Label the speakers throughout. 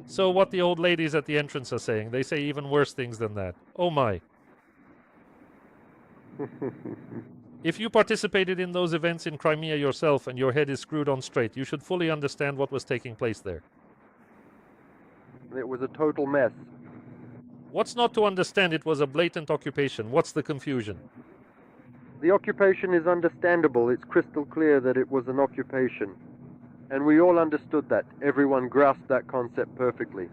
Speaker 1: So what the old ladies at the entrance are saying, they say even worse things than that. Oh my. If you participated in those events in Crimea yourself and your head is screwed on straight, you should fully understand what was taking place there.
Speaker 2: It was a total mess.
Speaker 1: What's not to understand? It was a blatant occupation. What's the confusion?
Speaker 2: The occupation is understandable. It's crystal clear that it was an occupation. And we all understood that. Everyone grasped that concept perfectly.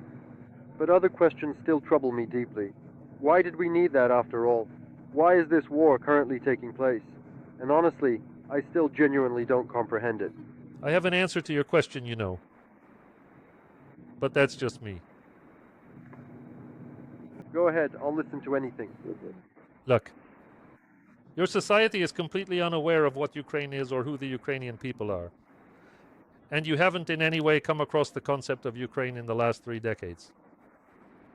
Speaker 2: But other questions still trouble me deeply. Why did we need that after all? Why is this war currently taking place? And honestly, I still genuinely don't comprehend it.
Speaker 1: I have an answer to your question, you know. But that's just me.
Speaker 2: Go ahead, I'll listen to anything.
Speaker 1: Look, your society is completely unaware of what Ukraine is or who the Ukrainian people are. And you haven't in any way come across the concept of Ukraine in the last 3 decades.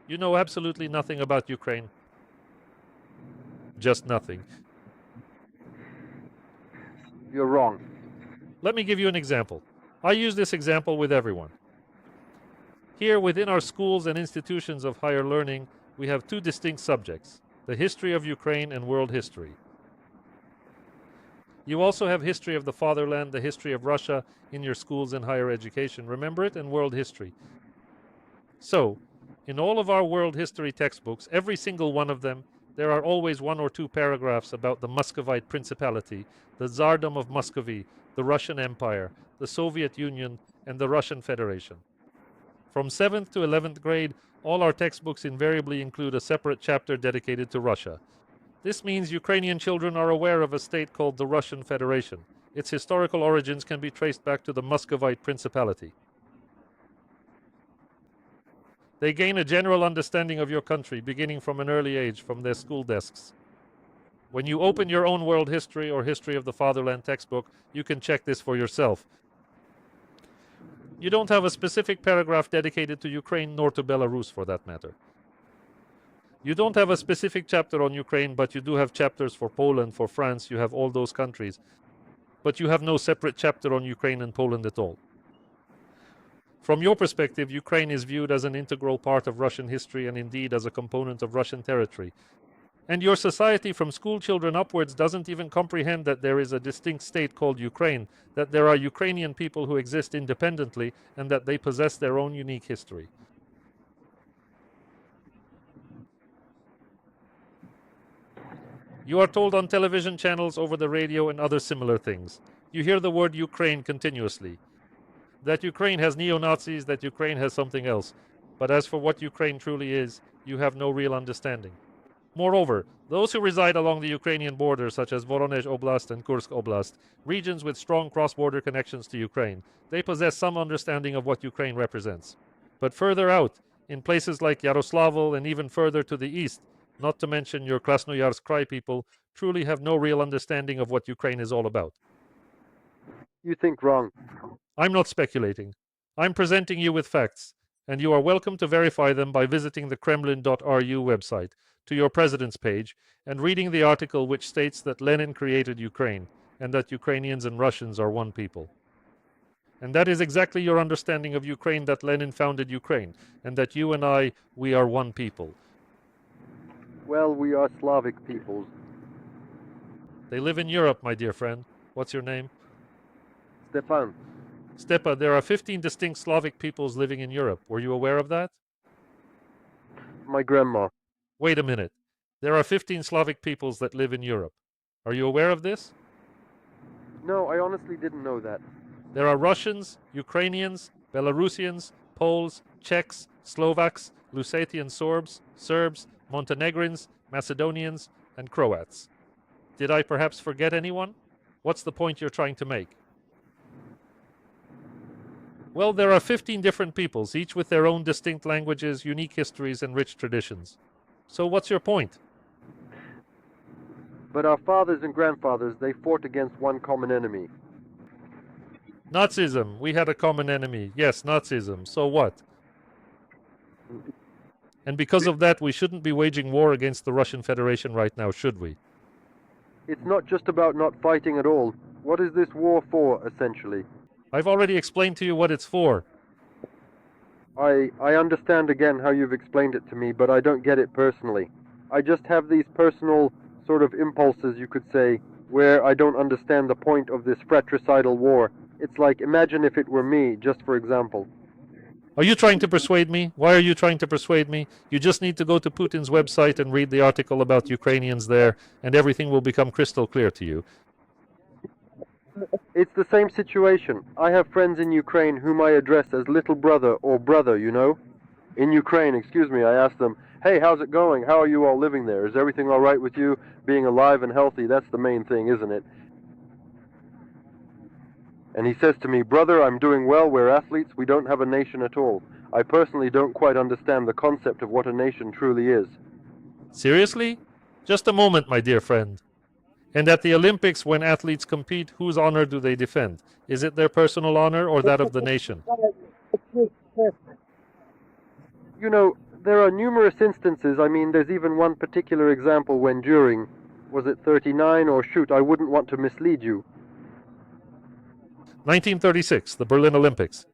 Speaker 1: You know absolutely nothing about Ukraine. Just nothing.
Speaker 2: You're wrong.
Speaker 1: Let me give you an example. I use this example with everyone. Here within our schools and institutions of higher learning, we have 2 distinct subjects, the history of Ukraine and world history. You also have history of the fatherland, the history of Russia in your schools and higher education. Remember it? And world history. So, in all of our world history textbooks, every single one of them, there are always 1 or 2 paragraphs about the Muscovite Principality, the Tsardom of Muscovy, the Russian Empire, the Soviet Union, and the Russian Federation. From 7th to 11th grade, all our textbooks invariably include a separate chapter dedicated to Russia. This means Ukrainian children are aware of a state called the Russian Federation. Its historical origins can be traced back to the Muscovite Principality. They gain a general understanding of your country beginning from an early age from their school desks. When you open your own world history or history of the fatherland textbook, you can check this for yourself. You don't have a specific paragraph dedicated to Ukraine nor to Belarus for that matter. You don't have a specific chapter on Ukraine, but you do have chapters for Poland, for France, you have all those countries. But you have no separate chapter on Ukraine and Poland at all. From your perspective, Ukraine is viewed as an integral part of Russian history and indeed as a component of Russian territory. And your society from school children upwards doesn't even comprehend that there is a distinct state called Ukraine, that there are Ukrainian people who exist independently and that they possess their own unique history. You are told on television channels, over the radio, and other similar things. You hear the word Ukraine continuously. That Ukraine has neo-Nazis, that Ukraine has something else. But as for what Ukraine truly is, you have no real understanding. Moreover, those who reside along the Ukrainian border, such as Voronezh Oblast and Kursk Oblast, regions with strong cross-border connections to Ukraine, they possess some understanding of what Ukraine represents. But further out, in places like Yaroslavl and even further to the east, not to mention your Krasnoyarsk Krai people, truly have no real understanding of what Ukraine is all about.
Speaker 2: You think wrong.
Speaker 1: I'm not speculating. I'm presenting you with facts, and you are welcome to verify them by visiting the Kremlin.ru website, to your president's page, and reading the article which states that Lenin created Ukraine, and that Ukrainians and Russians are one people. And that is exactly your understanding of Ukraine, that Lenin founded Ukraine, and that you and I, we are one people.
Speaker 2: Well, we are Slavic peoples.
Speaker 1: They live in Europe, my dear friend. What's your name?
Speaker 2: Stefan.
Speaker 1: Stepa, there are 15 distinct Slavic peoples living in Europe. Were you aware of that?
Speaker 2: My grandma.
Speaker 1: Wait a minute. There are 15 Slavic peoples that live in Europe. Are you aware of this?
Speaker 2: No, I honestly didn't know that.
Speaker 1: There are Russians, Ukrainians, Belarusians, Poles, Czechs, Slovaks, Lusatian Sorbs, Serbs, Montenegrins, Macedonians, and Croats. Did I perhaps forget anyone? What's the point you're trying to make? Well, there are 15 different peoples, each with their own distinct languages, unique histories, and rich traditions. So what's your point?
Speaker 2: But our fathers and grandfathers, they fought against one common enemy.
Speaker 1: Nazism. We had a common enemy. Yes, Nazism. So what? And because of that, we shouldn't be waging war against the Russian Federation right now, should we?
Speaker 2: It's not just about not fighting at all. What is this war for, essentially?
Speaker 1: I've already explained to you what it's for.
Speaker 2: I understand again how you've explained it to me, but I don't get it personally. I just have these personal sort of impulses, you could say, where I don't understand the point of this fratricidal war. It's like, imagine if it were me, just for example.
Speaker 1: Are you trying to persuade me? Why are you trying to persuade me? You just need to go to Putin's website and read the article about Ukrainians there, and everything will become crystal clear to you.
Speaker 2: It's the same situation. I have friends in Ukraine whom I address as little brother or brother, you know? In Ukraine, excuse me, I ask them, hey, how's it going? How are you all living there? Is everything all right with you? Being alive and healthy, that's the main thing, isn't it? And he says to me, brother, I'm doing well. We're athletes. We don't have a nation at all. I personally don't quite understand the concept of what a nation truly is.
Speaker 1: Seriously? Just a moment, my dear friend. And at the Olympics, when athletes compete, whose honor do they defend? Is it their personal honor or that of the nation?
Speaker 2: You know, there are numerous instances. I mean, there's even one particular example when during, was it 39 or shoot, I wouldn't want to mislead you.
Speaker 1: 1936, the Berlin Olympics.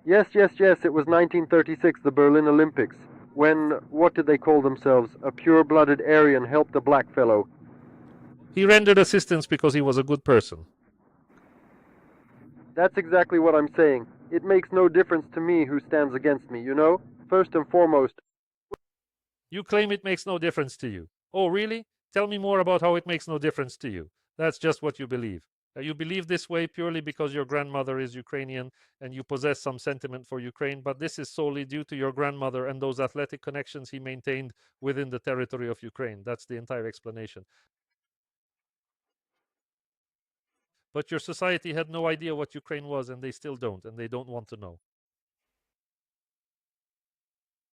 Speaker 2: Yes, it was 1936, the Berlin Olympics, when, what did they call themselves, a pure-blooded Aryan helped a black fellow.
Speaker 1: He rendered assistance because he was a good person.
Speaker 2: That's exactly what I'm saying. It makes no difference to me who stands against me, you know? First and foremost.
Speaker 1: You claim it makes no difference to you. Oh, really? Tell me more about how it makes no difference to you. That's just what you believe. You believe this way purely because your grandmother is Ukrainian and you possess some sentiment for Ukraine, but this is solely due to your grandmother and those athletic connections he maintained within the territory of Ukraine. That's the entire explanation. But your society had no idea what Ukraine was, and they still don't, and they don't want to know.